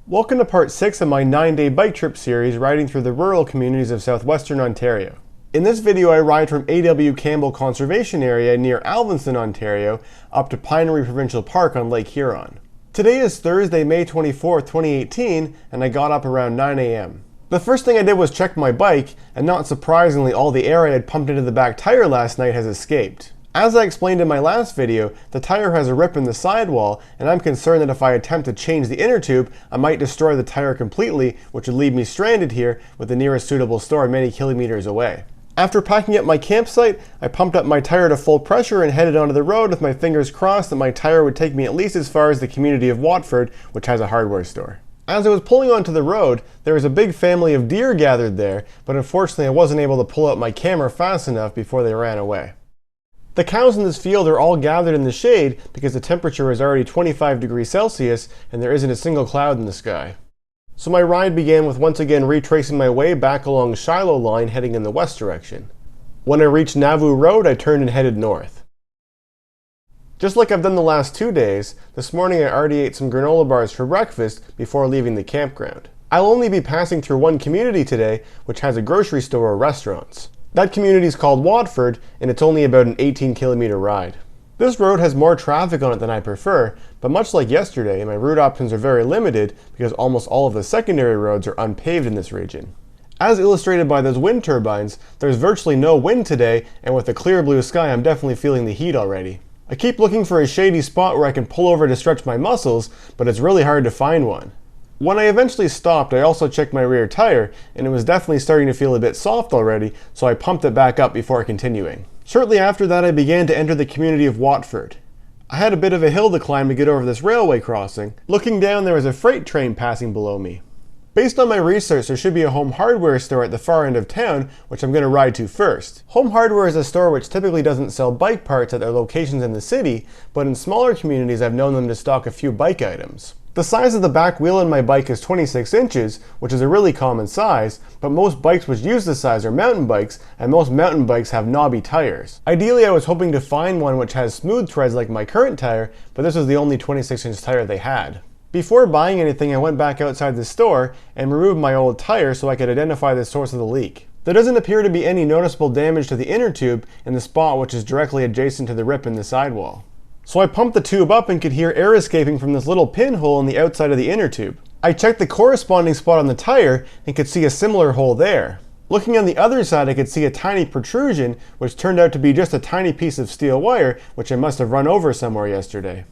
Welcome to part 6 of my 9-day bike trip series riding through the rural communities of southwestern Ontario. In this video I ride from AW Campbell Conservation Area near Alvinston, Ontario up to Pinery Provincial Park on Lake Huron. Today is Thursday, May 24, 2018, and I got up around 9 a.m. The first thing I did was check my bike, and not surprisingly all the air I had pumped into the back tire last night has escaped. As I explained in my last video, the tire has a rip in the sidewall, and I'm concerned that if I attempt to change the inner tube, I might destroy the tire completely, which would leave me stranded here with the nearest suitable store many kilometers away. After packing up my campsite, I pumped up my tire to full pressure and headed onto the road with my fingers crossed that my tire would take me at least as far as the community of Watford, which has a hardware store. As I was pulling onto the road, there was a big family of deer gathered there, but unfortunately I wasn't able to pull out my camera fast enough before they ran away. The cows in this field are all gathered in the shade because the temperature is already 25 degrees Celsius and there isn't a single cloud in the sky. So my ride began with once again retracing my way back along Shiloh Line heading in the west direction. When I reached Nauvoo Road, I turned and headed north. Just like I've done the last 2 days, this morning I already ate some granola bars for breakfast before leaving the campground. I'll only be passing through one community today, which has a grocery store or restaurants. That community is called Watford, and it's only about an 18-kilometer ride. This road has more traffic on it than I prefer, but much like yesterday, my route options are very limited because almost all of the secondary roads are unpaved in this region. As illustrated by those wind turbines, there's virtually no wind today, and with a clear blue sky, I'm definitely feeling the heat already. I keep looking for a shady spot where I can pull over to stretch my muscles, but it's really hard to find one. When I eventually stopped, I also checked my rear tire, and it was definitely starting to feel a bit soft already, so I pumped it back up before continuing. Shortly after that, I began to enter the community of Watford. I had a bit of a hill to climb to get over this railway crossing. Looking down, there was a freight train passing below me. Based on my research, there should be a home hardware store at the far end of town, which I'm going to ride to first. Home hardware is a store which typically doesn't sell bike parts at their locations in the city, but in smaller communities I've known them to stock a few bike items. The size of the back wheel in my bike is 26 inches, which is a really common size, but most bikes which use this size are mountain bikes, and most mountain bikes have knobby tires. Ideally, I was hoping to find one which has smooth treads like my current tire, but this was the only 26-inch tire they had. Before buying anything, I went back outside the store and removed my old tire so I could identify the source of the leak. There doesn't appear to be any noticeable damage to the inner tube in the spot which is directly adjacent to the rip in the sidewall. So I pumped the tube up and could hear air escaping from this little pinhole on the outside of the inner tube. I checked the corresponding spot on the tire and could see a similar hole there. Looking on the other side, I could see a tiny protrusion, which turned out to be just a tiny piece of steel wire, which I must have run over somewhere yesterday.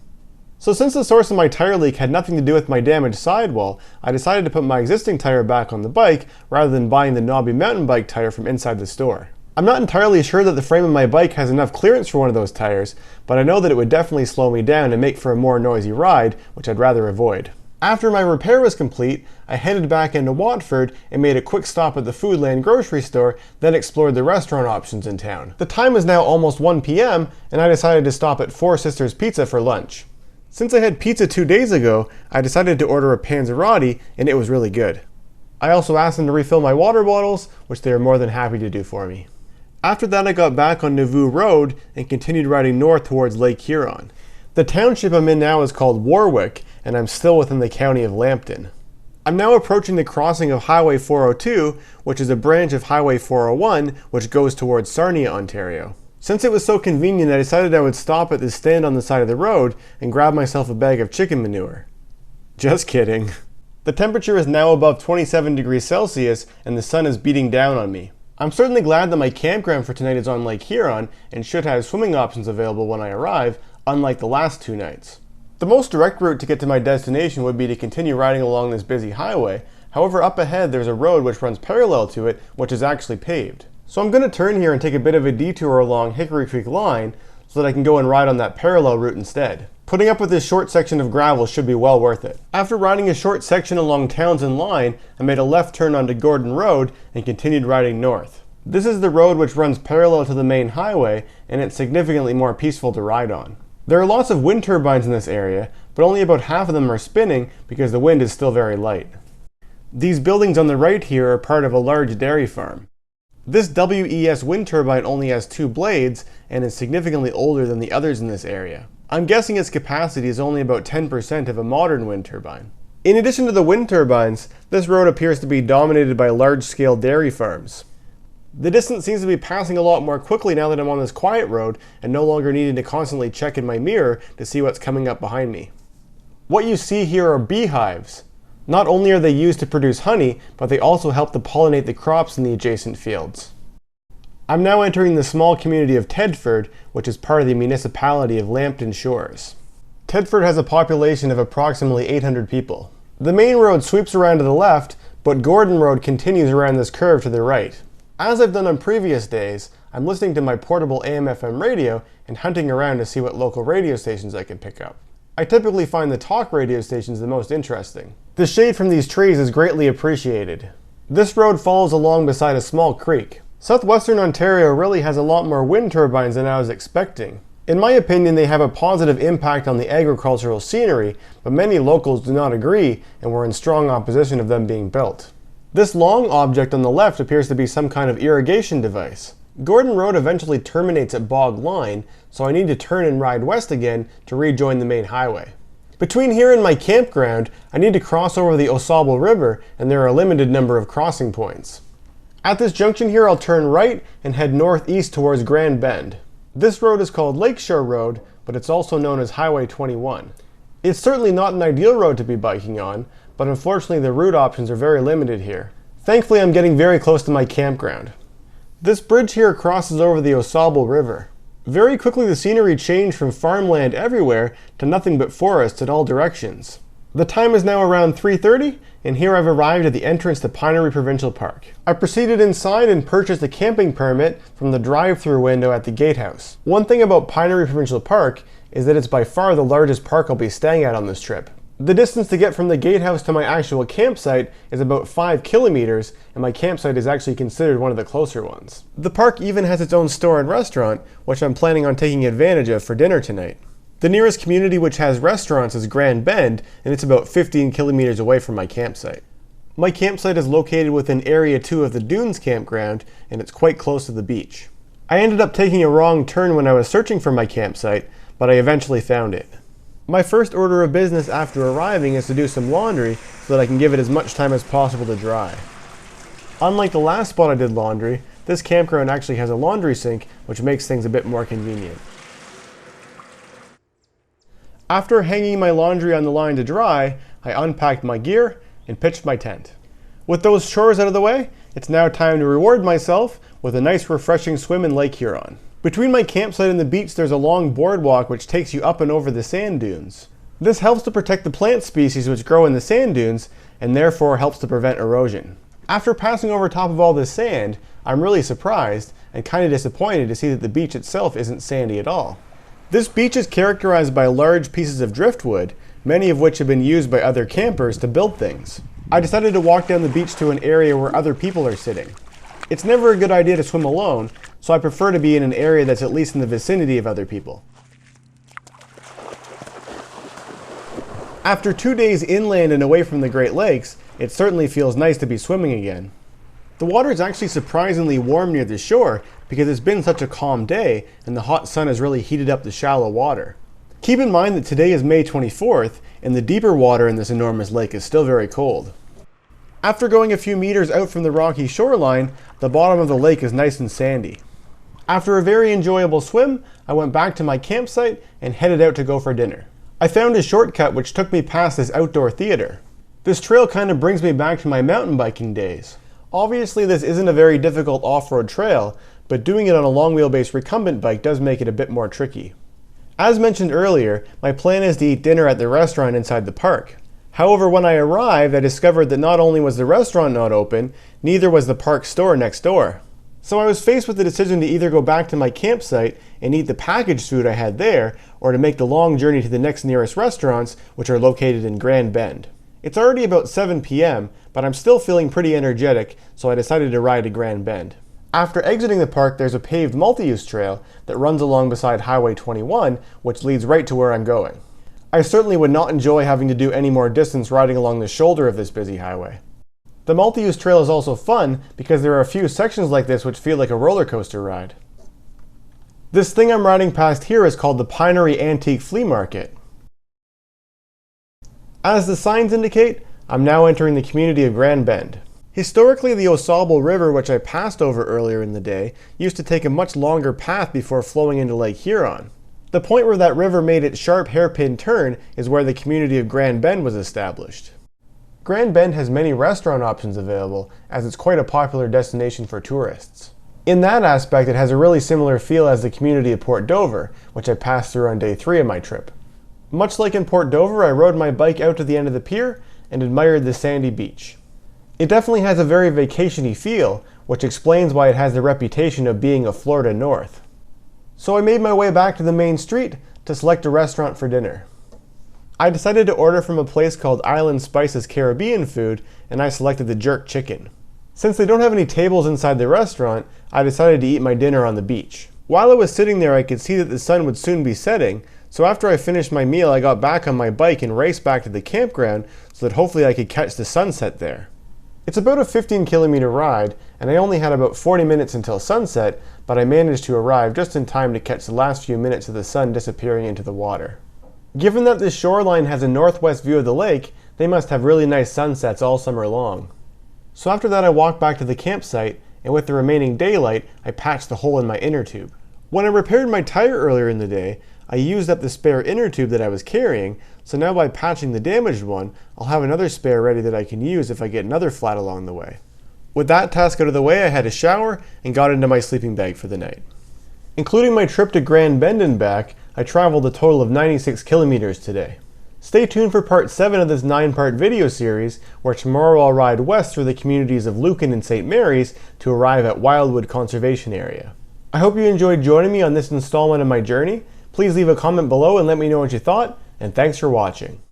So since the source of my tire leak had nothing to do with my damaged sidewall, I decided to put my existing tire back on the bike rather than buying the knobby mountain bike tire from inside the store. I'm not entirely sure that the frame of my bike has enough clearance for one of those tires, but I know that it would definitely slow me down and make for a more noisy ride, which I'd rather avoid. After my repair was complete, I headed back into Watford and made a quick stop at the Foodland grocery store, then explored the restaurant options in town. The time is now almost 1 p.m. and I decided to stop at Four Sisters Pizza for lunch. Since I had pizza 2 days ago, I decided to order a Panzoroti, and it was really good. I also asked them to refill my water bottles, which they were more than happy to do for me. After that, I got back on Nauvoo Road and continued riding north towards Lake Huron. The township I'm in now is called Warwick, and I'm still within the county of Lambton. I'm now approaching the crossing of Highway 402, which is a branch of Highway 401, which goes towards Sarnia, Ontario. Since it was so convenient, I decided I would stop at this stand on the side of the road and grab myself a bag of chicken manure. Just kidding. The temperature is now above 27 degrees Celsius, and the sun is beating down on me. I'm certainly glad that my campground for tonight is on Lake Huron and should have swimming options available when I arrive, unlike the last 2 nights. The most direct route to get to my destination would be to continue riding along this busy highway. However, up ahead there's a road which runs parallel to it, which is actually paved. So I'm going to turn here and take a bit of a detour along Hickory Creek Line so that I can go and ride on that parallel route instead. Putting up with this short section of gravel should be well worth it. After riding a short section along Townsend Line, I made a left turn onto Gordon Road and continued riding north. This is the road which runs parallel to the main highway, and it's significantly more peaceful to ride on. There are lots of wind turbines in this area, but only about half of them are spinning because the wind is still very light. These buildings on the right here are part of a large dairy farm. This WES wind turbine only has 2 blades and is significantly older than the others in this area. I'm guessing its capacity is only about 10% of a modern wind turbine. In addition to the wind turbines, this road appears to be dominated by large-scale dairy farms. The distance seems to be passing a lot more quickly now that I'm on this quiet road and no longer needing to constantly check in my mirror to see what's coming up behind me. What you see here are beehives. Not only are they used to produce honey, but they also help to pollinate the crops in the adjacent fields. I'm now entering the small community of Tedford, which is part of the municipality of Lambton Shores. Tedford has a population of approximately 800 people. The main road sweeps around to the left, but Gordon Road continues around this curve to the right. As I've done on previous days, I'm listening to my portable AM/FM radio and hunting around to see what local radio stations I can pick up. I typically find the talk radio stations the most interesting. The shade from these trees is greatly appreciated. This road follows along beside a small creek. Southwestern Ontario really has a lot more wind turbines than I was expecting. In my opinion, they have a positive impact on the agricultural scenery, but many locals do not agree and were in strong opposition of them being built. This long object on the left appears to be some kind of irrigation device. Gordon Road eventually terminates at Bog Line, so I need to turn and ride west again to rejoin the main highway. Between here and my campground, I need to cross over the Ausable River, and there are a limited number of crossing points. At this junction here, I'll turn right and head northeast towards Grand Bend. This road is called Lakeshore Road, but it's also known as Highway 21. It's certainly not an ideal road to be biking on, but unfortunately the route options are very limited here. Thankfully, I'm getting very close to my campground. This bridge here crosses over the Ausable River. Very quickly the scenery changed from farmland everywhere to nothing but forests in all directions. The time is now around 3:30, and here I've arrived at the entrance to Pinery Provincial Park. I proceeded inside and purchased a camping permit from the drive-through window at the gatehouse. One thing about Pinery Provincial Park is that it's by far the largest park I'll be staying at on this trip. The distance to get from the gatehouse to my actual campsite is about 5 kilometers, and my campsite is actually considered one of the closer ones. The park even has its own store and restaurant, which I'm planning on taking advantage of for dinner tonight. The nearest community which has restaurants is Grand Bend, and it's about 15 kilometers away from my campsite. My campsite is located within Area 2 of the Dunes campground, and it's quite close to the beach. I ended up taking a wrong turn when I was searching for my campsite, but I eventually found it. My first order of business after arriving is to do some laundry so that I can give it as much time as possible to dry. Unlike the last spot I did laundry, this campground actually has a laundry sink, which makes things a bit more convenient. After hanging my laundry on the line to dry, I unpacked my gear and pitched my tent. With those chores out of the way, it's now time to reward myself with a nice refreshing swim in Lake Huron. Between my campsite and the beach, there's a long boardwalk which takes you up and over the sand dunes. This helps to protect the plant species which grow in the sand dunes and therefore helps to prevent erosion. After passing over top of all this sand, I'm really surprised and kind of disappointed to see that the beach itself isn't sandy at all. This beach is characterized by large pieces of driftwood, many of which have been used by other campers to build things. I decided to walk down the beach to an area where other people are sitting. It's never a good idea to swim alone, so I prefer to be in an area that's at least in the vicinity of other people. After 2 days inland and away from the Great Lakes, it certainly feels nice to be swimming again. The water is actually surprisingly warm near the shore because it's been such a calm day and the hot sun has really heated up the shallow water. Keep in mind that today is May 24th and the deeper water in this enormous lake is still very cold. After going a few meters out from the rocky shoreline, the bottom of the lake is nice and sandy. After a very enjoyable swim, I went back to my campsite and headed out to go for dinner. I found a shortcut which took me past this outdoor theater. This trail kind of brings me back to my mountain biking days. Obviously this isn't a very difficult off-road trail, but doing it on a long wheelbase recumbent bike does make it a bit more tricky. As mentioned earlier, my plan is to eat dinner at the restaurant inside the park. However, when I arrived, I discovered that not only was the restaurant not open, neither was the park store next door. So I was faced with the decision to either go back to my campsite and eat the packaged food I had there, or to make the long journey to the next nearest restaurants, which are located in Grand Bend. It's already about 7 p.m., but I'm still feeling pretty energetic, so I decided to ride to Grand Bend. After exiting the park, there's a paved multi-use trail that runs along beside Highway 21, which leads right to where I'm going. I certainly would not enjoy having to do any more distance riding along the shoulder of this busy highway. The multi-use trail is also fun because there are a few sections like this which feel like a roller coaster ride. This thing I'm riding past here is called the Pinery Antique Flea Market. As the signs indicate, I'm now entering the community of Grand Bend. Historically, the Ausable River, which I passed over earlier in the day, used to take a much longer path before flowing into Lake Huron. The point where that river made its sharp hairpin turn is where the community of Grand Bend was established. Grand Bend has many restaurant options available, as it's quite a popular destination for tourists. In that aspect, it has a really similar feel as the community of Port Dover, which I passed through on day 3 of my trip. Much like in Port Dover, I rode my bike out to the end of the pier and admired the sandy beach. It definitely has a very vacation-y feel, which explains why it has the reputation of being a Florida North. So I made my way back to the main street to select a restaurant for dinner. I decided to order from a place called Island Spices Caribbean Food, and I selected the jerk chicken. Since they don't have any tables inside the restaurant, I decided to eat my dinner on the beach. While I was sitting there, I could see that the sun would soon be setting, so after I finished my meal, I got back on my bike and raced back to the campground so that hopefully I could catch the sunset there. It's about a 15-kilometer ride, and I only had about 40 minutes until sunset, but I managed to arrive just in time to catch the last few minutes of the sun disappearing into the water. Given that this shoreline has a northwest view of the lake, they must have really nice sunsets all summer long. So after that I walked back to the campsite, and with the remaining daylight, I patched the hole in my inner tube. When I repaired my tire earlier in the day, I used up the spare inner tube that I was carrying, so now by patching the damaged one, I'll have another spare ready that I can use if I get another flat along the way. With that task out of the way, I had a shower and got into my sleeping bag for the night. Including my trip to Grand Bend and back, I traveled a total of 96 kilometers today. Stay tuned for part 7 of this 9-part video series, where tomorrow I'll ride west through the communities of Lucan and St. Mary's to arrive at Wildwood Conservation Area. I hope you enjoyed joining me on this installment of my journey. Please leave a comment below and let me know what you thought, and thanks for watching.